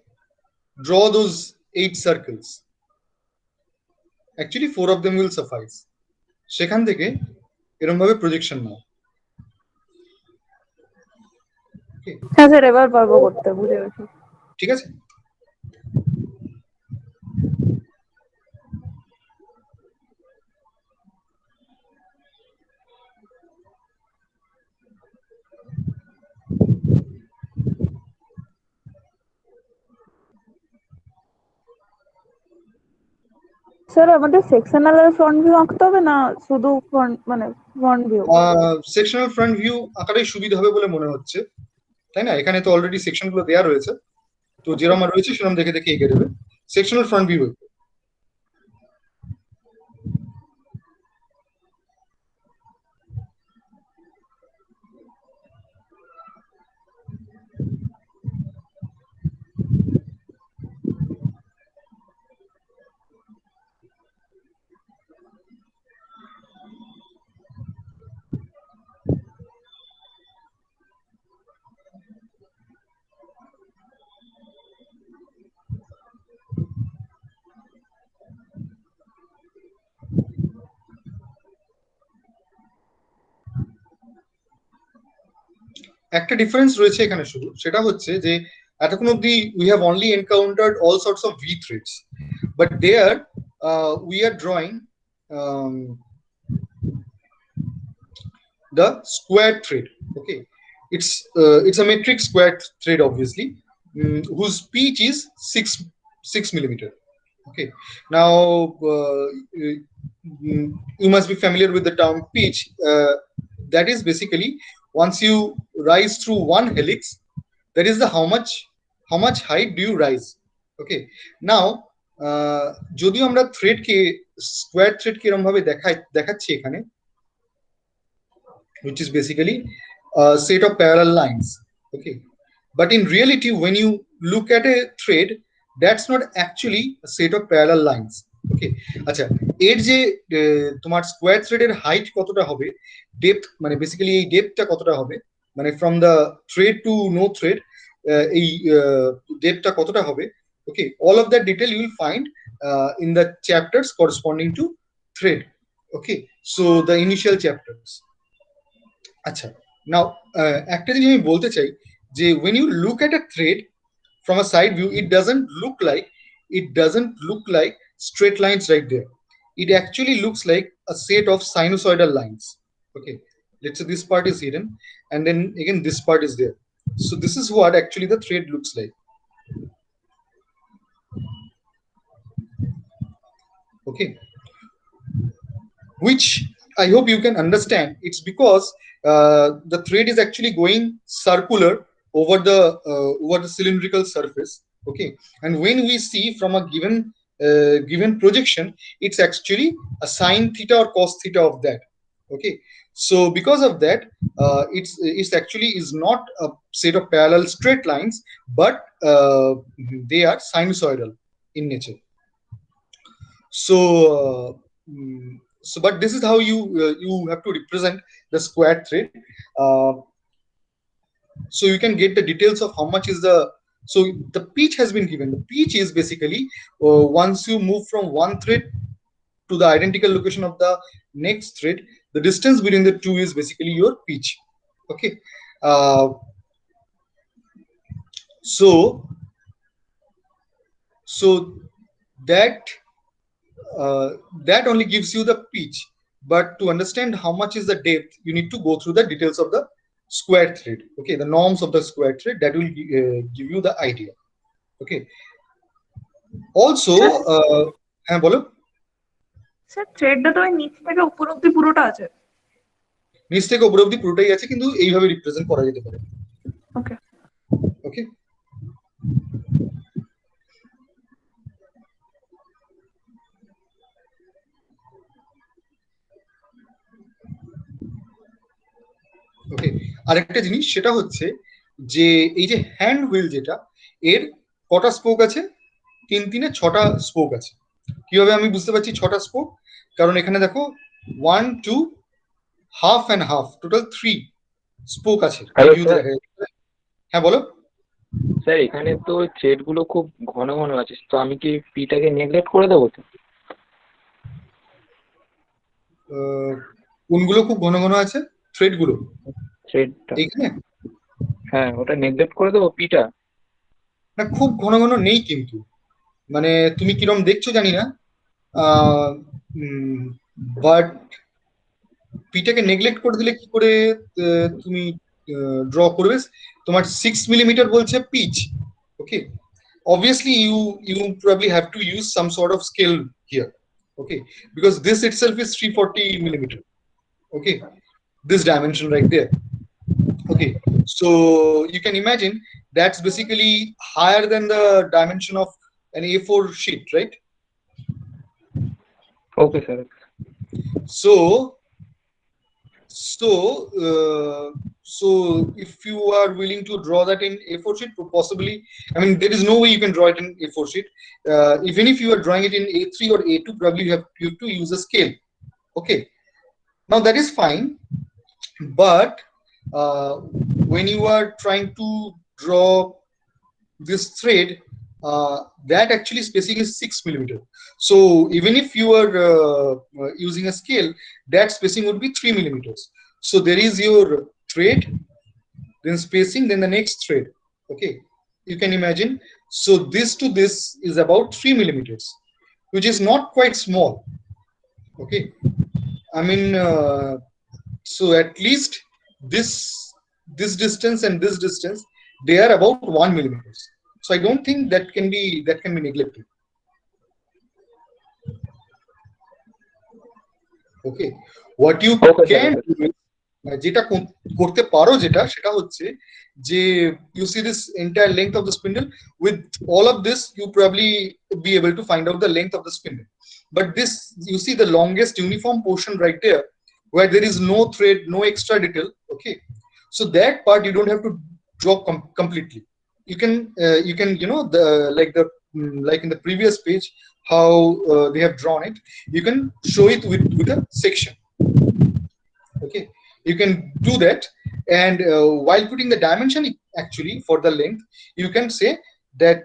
draw those 8 circles. Actually 4 of them will suffice. সেখান থেকে এরকম ভাবে projection নাও। হ্যাঁ sir, এবার পারবো করতে, বুঝে গেছি। ঠিক আছে, স্যার আমাদের সেকশনাল আর ফ্রন্ট ভিউ আঁকতে হবে না শুধু ফ্রন্ট, মানে front view? Sectional front view আঁকাটাই সুবিধা হবে বলে মনে হচ্ছে, তাই না? এখানে তো অলরেডি সেকশন গুলো দেওয়া রয়েছে, তো যেরকম রয়েছে সেরকম দেখে দেখে এগিয়ে দেবে। সেকশনাল ফ্রন্ট ভিউ একটা ডিফারেন্স রয়েছে এখানে শুধু, সেটা হচ্ছে যে এতক্ষণ অব্দি we have only encountered all sorts of V threads, but there we are drawing the square thread. Okay, it's a metric square thread, obviously, whose pitch is 6 millimeter. Okay. Now you must be familiar with the term pitch. That is basically once you rise through one helix, that is the how much height do you rise. Okay. Now যদিও আমরা থ্রেডকে square থ্রেডকে এরকম ভাবে দেখাচ্ছি এখানে, which is basically a set of parallel lines. Okay. But in reality, when you look at a thread, that's not actually a set of parallel lines. Okay. আচ্ছা, এর যে তোমার স্কোয়ার থ্রেডের হাইট কতটা হবে, ডেপথ মানে বেসিক্যালি এই ডেপথটা কতটা হবে, মানে from the thread to know thread এই ডেপথটা কতটা হবে. Okay, all of that detail you will find in the chapters corresponding to thread. Okay, so the initial chapters. আচ্ছা, now একটা জিনিস আমি বলতে চাই যে when you look at a thread from a side view, it doesn't look like straight lines right there. It actually looks like a set of sinusoidal lines. Okay, let's say this part is hidden and then again this part is there. So this is what actually the thread looks like. Okay, which I hope you can understand. It's because the thread is actually going circular over the cylindrical surface. Okay, and when we see from a given projection, it's actually a sine theta or cos theta of that. Okay, so because of that, it's actually is not a set of parallel straight lines, but they are sinusoidal in nature. So but this is how you have to represent the square thread. So you can get the details of how much is the, so the pitch has been given. The pitch is basically once you move from one thread to the identical location of the next thread, the distance between the two is basically your pitch. Okay, so that only gives you the pitch, but to understand how much is the depth, you need to go through the details of the square thread. Okay, the norms of the square thread, that will give you the idea. Okay, also হ্যাঁ বলো sir থ্রেডটা তো নিচ থেকে উপর অব্দি পুরোটা আছে, নিচ থেকে উপর অব্দি পুরোটাই আছে, কিন্তু এইভাবে রিপ্রেজেন্ট করা যেতে পারে. ওকে ওকে, ওকে, আরেকটা জিনিস সেটা হচ্ছে যে এই যে হ্যান্ড হুইল যেটা, এর কটা স্পোক আছে, 3-6টা স্পোক আছে. কিভাবে আমি বুঝতে পারছি 6টা স্পোক? কারণ এখানে দেখো 1 2 half and half, total 3 spoke আছে. হ্যাঁ বলো স্যার, এখানে তো থ্রেড গুলো খুব ঘন ঘন আছে, তো আমি কি পিটাকে নেগলেক্ট করে দেবো? তো কোনগুলো খুব ঘন ঘন আছে? থ্রেড গুলো, থ্রেডটা এখানে হ্যাঁ, ওটা নেগলেক্ট করে দেবো পিটা? না, খুব ঘন ঘন নেই, কিন্তু মানে তুমি কিরম দেখছো জানি না, বাট পিটাকে নেগলেক্ট করে দিলে কি করে তুমি ড্র করবে? তোমার 6 মিলিমিটার বলছে pitch. Okay, obviously you probably have to use some sort of scale here. Okay, because this itself is 340 millimeter. Okay, this dimension right there. Okay, so you can imagine that's basically higher than the dimension of an A4 sheet, right? Okay, sir. So if you are willing to draw that in A4 sheet, possibly, I mean, there is no way you can draw it in A4 sheet. Even if you are drawing it in A3 or A2, probably you have to use a scale. Okay, now that is fine, but when you are trying to draw this thread, that actually spacing is 6 millimeter. So even if you are using a scale, that spacing would be 3 millimeters. So there is your thread, then spacing, then the next thread. Okay, you can imagine. So this to this is about 3 millimeters, which is not quite small. Okay, I mean, so at least this distance and this distance, they are about 1 millimeters. So I don't think that can be neglected. Okay, what you Okay, sir. can do is, যেটা করতে পারো যেটা সেটা হচ্ছে যে you see this entire length of the spindle. With all of this you probably be able to find out the length of the spindle, but this, you see the longest uniform portion right there where there is no thread, no extra detail. Okay, so that part you don't have to draw completely. You can the like in the previous page how they have drawn it, you can show it with a section. Okay, you can do that, and while putting the dimension actually for the length, you can say that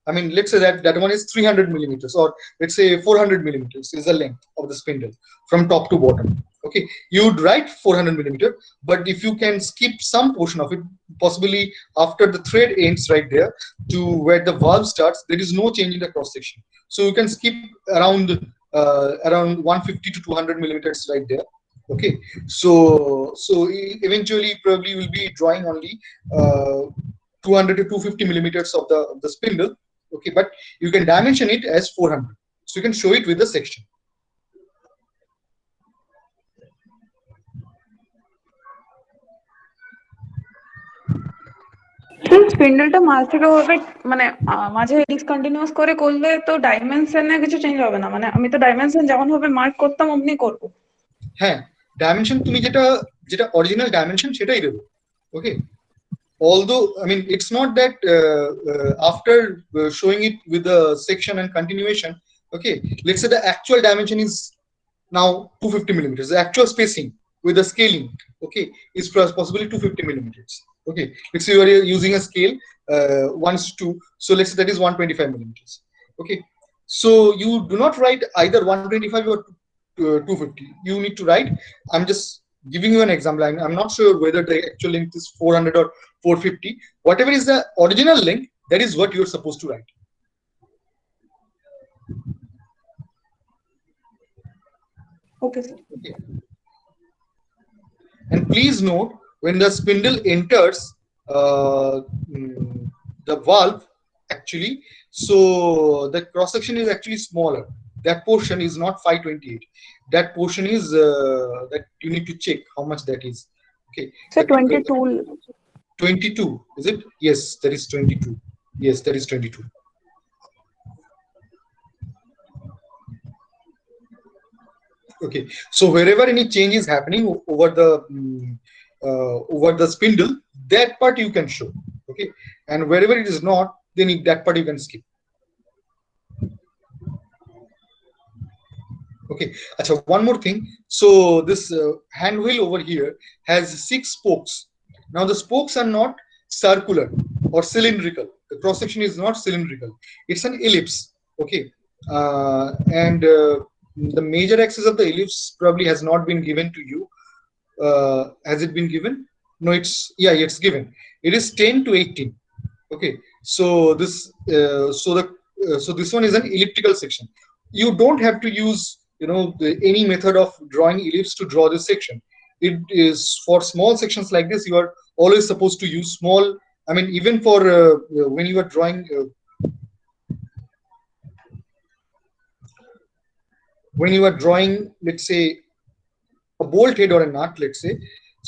I mean, let's say that one is 300 millimeters, or let's say 400 millimeters is the length of the spindle from top to bottom. Okay, you would write 400 millimeter, but if you can skip some portion of it, possibly after the thread ends right there to where the valve starts, there is no change in the cross section. So you can skip around 150 to 200 millimeters right there. Okay, so eventually probably will be drawing only 200 to 250 millimeters of the spindle. Okay, but you can dimension it as 400, so you can show it with the section. স্পিন্ডলটা মাঝ থেকে হবে মানে মাঝে discontinuous করে করলে তো ডাইমেনশনে কিছু change হবে না, মানে আমি তো ডাইমেনশন যেমন হবে মার্ক করতাম অমনি করব। হ্যাঁ, ডাইমেনশন তুমি যেটা অরিজিনাল ডাইমেনশন সেটাই দেবে। ওকে, although I mean it's not that after showing it with the section and continuation, okay, let's say the actual dimension is now 250 millimeters, the actual spacing with the scaling, okay, is possibly 250 millimeters. Okay, let's say you are using a scale 1:2, so let's say that is 125 millimeters. Okay, so you do not write either 125 or 250. You need to write, I'm just giving you an example, I'm not sure whether the actual length is 400 or 450. Whatever is the original length, that is what you're supposed to write. Okay sir. Okay. And please note, when the spindle enters the valve actually, so the cross section is actually smaller. That portion is not 528. That portion is that you need to check how much that is. Okay, sir 22 22, is it? Yes, that is 22. Yes, that is 22. Okay, so wherever any change is happening over the spindle, that part you can show. Okay, and wherever it is not, then that part you can skip. Okay, achha, one more thing. So this hand wheel over here has 6 spokes. Now the spokes are not circular or cylindrical. The cross section is not cylindrical, it's an ellipse. Okay, and the major axis of the ellipse probably has not been given to you. Has it been given? No, it's given. It is 10 to 18. Okay, so this so this one is an elliptical section. You don't have to use any method of drawing ellipse to draw this section. It is for small sections like this, you are always supposed to use small, I mean, even for when you are drawing let's say a bolt head or a nut, let's say,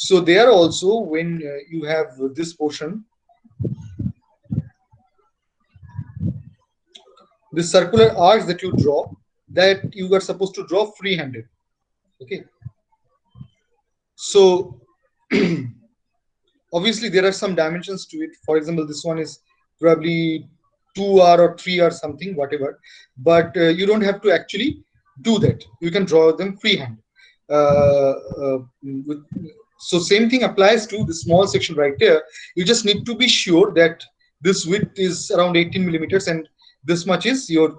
so there also when you have this portion, this circular arcs that you draw, that you are supposed to draw free-handed. Okay, so obviously there are some dimensions to it. For example, this one is probably 2R or 3R something, whatever, but you don't have to actually do that. You can draw them freehand. So same thing applies to the small section right there. You just need to be sure that this width is around 18 millimeters and this much is your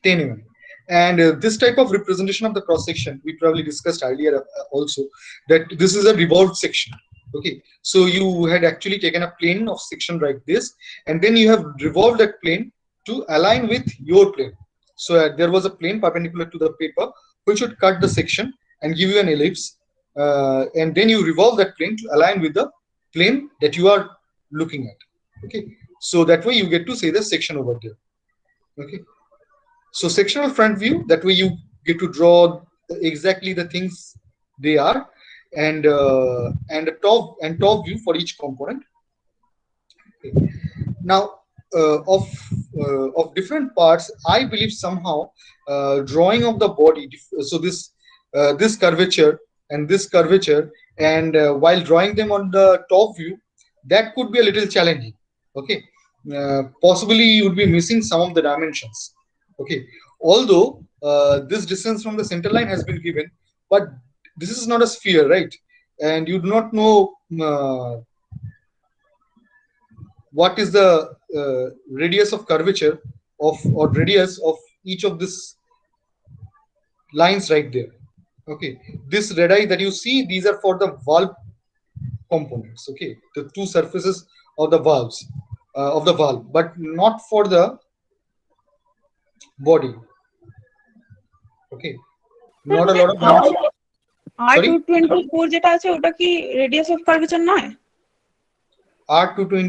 10 mm. And this type of representation of the cross section we probably discussed earlier also, that this is a revolved section. Okay, so you had actually taken a plane of section like this, and then you have revolved that plane to align with your plane. So there was a plane perpendicular to the paper which would cut the section and give you an ellipse, and then you revolve that plane to align with the plane that you are looking at. Okay, so that way you get to say the section over there. Okay, so sectional front view, that way you get to draw exactly the things they are, and a top view for each component. Okay. Now, of different parts, I believe somehow drawing of the body. So this curvature and this curvature, and while drawing them on the top view, that could be a little challenging. Okay, possibly you would be missing some of the dimensions. Okay, although this distance from the center line has been given, but this is not a sphere, right? And you do not know what is the radius of curvature of, or radius of each of these lines right there. Okay, this radii that you see, these are for the valve components. Okay, the two surfaces of the valves of the valve, but not for the body. Okay, not a lot of sorry, R224 যেটা আছে ওটা কি radius of curvature নয়? R220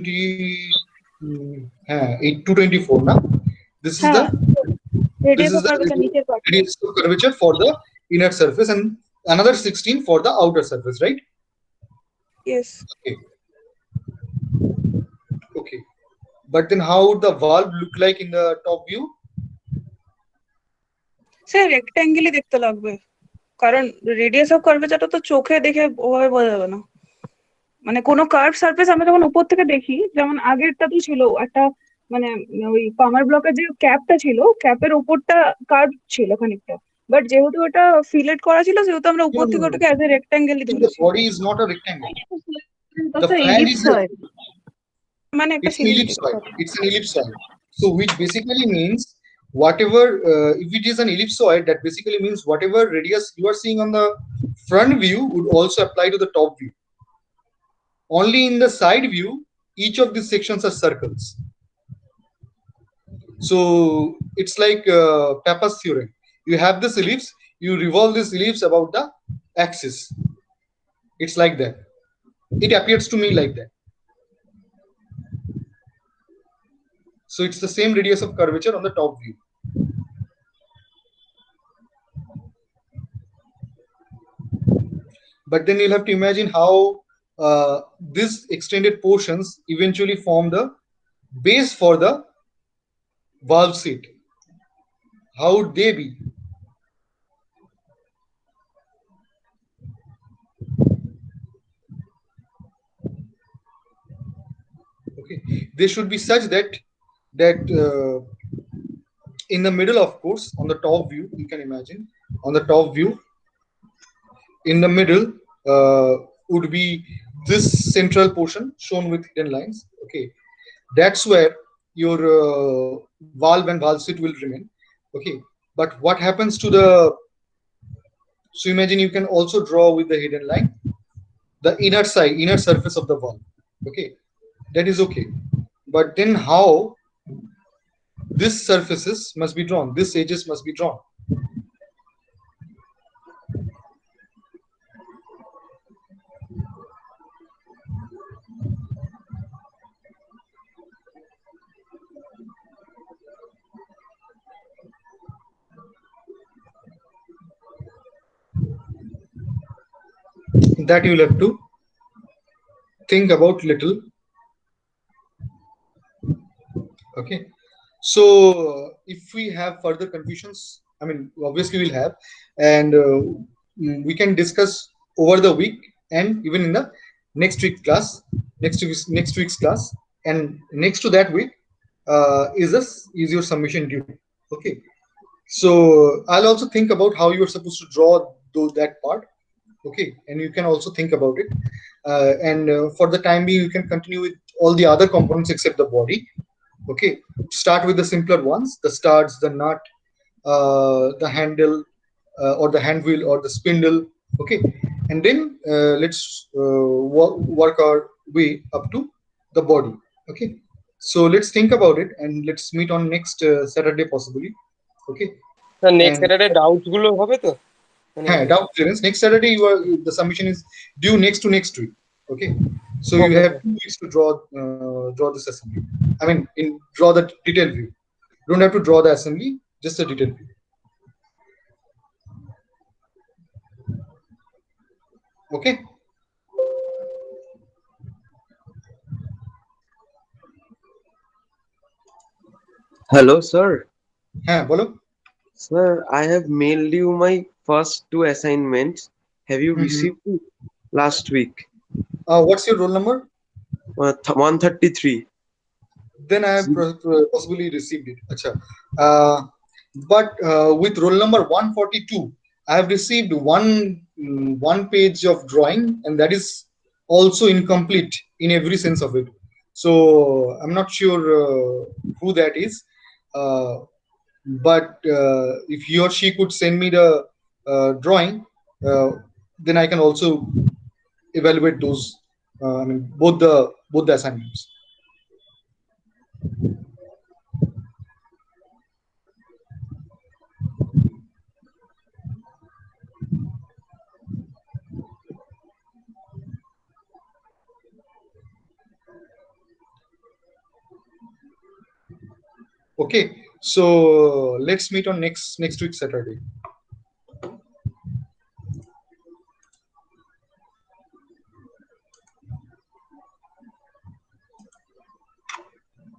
224 na, this is the radius of curvature নিচের part. radius of curvature for the inner surface, and another 16 for the outer surface, right? Yes. Okay. Okay, but then how would the valve look like in the top view? Sir রেক্ট্যাঙ্গেলই দেখতে লাগবে, কারণ radius of কার্ভেচারটা তো চোখে দেখে ওভাবে বোঝা যাবে না। মানে কোনো কার্ভ সারফেস আমরা যখন উপর থেকে দেখি, যেমন আগেরটা তো ছিল একটা, মানে ওই পামার ব্লকের যে ক্যাপটা ছিল, ক্যাপের উপরটা কার্ভ ছিল খানিকটা, বাট যেহেতু ওটা ফিলেট করা ছিল সেহেতু আমরা উপর থেকে ওটাকে অ্যাজ এ রেক্ট্যাঙ্গেলই The ধরেছি। body is not a rectangle. The fan is মানে একটা it's an ellipsoid. It's an ellipsoid. So which basically means whatever, if it is an ellipsoid, that basically means whatever radius you are seeing on the front view would also apply to the top view. Only in the side view, each of these sections are circles. So it's like Papa's theorem. You have this ellipse, you revolve this ellipse about the axis. It's like that. It appears to me like that. So it's the same radius of curvature on the top view. But then you'll have to imagine how these extended portions eventually form the base for the valve seat. How would they be? Okay, they should be such that in the middle, of course, on the top view, you can imagine on the top view, in the middle would be this central portion shown with hidden lines. Okay, that's where your valve and valve seat will remain. Okay, but what happens to the, so imagine you can also draw with the hidden line the inner side, inner surface of the valve. Okay, that is okay, but then how these surfaces must be drawn, these edges must be drawn. That you'll have to think about little. Okay, so if we have further confusions, I mean, obviously we'll have, and we can discuss over the week and even in the next week's class, and next to that week is your submission due. Okay, so I'll also think about how you're supposed to draw that part. Okay, and you can also think about it, and for the time being you can continue with all the other components except the body. Okay, start with the simpler ones, the studs, the nut, the handle, or the hand wheel, or the spindle. Okay, and then let's work our way up to the body. Okay, so let's think about it, and let's meet on next Saturday possibly. Okay, next Saturday doubts গুলো হবে তো? doubt clearance next Saturday. The submission is due next week. Okay, So you Okay, have sir. 2 weeks to draw this assembly. I mean, draw the detailed view. You don't have to draw the assembly, just the detailed view. Okay. Hello, sir. हाँ बोलो. Sir, I have mailed you my first two assignments. Have you Mhm. received it last week? What's your roll number? 133. Then I have possibly received it. Acha. Uh, but with roll number 142, I have received one page of drawing, and that is also incomplete in every sense of it. So I'm not sure who that is. Uh, but if he or she could send me the drawing, uh, then I can also evaluate those. I mean, both the assignments. Okay, so let's meet on next week Saturday.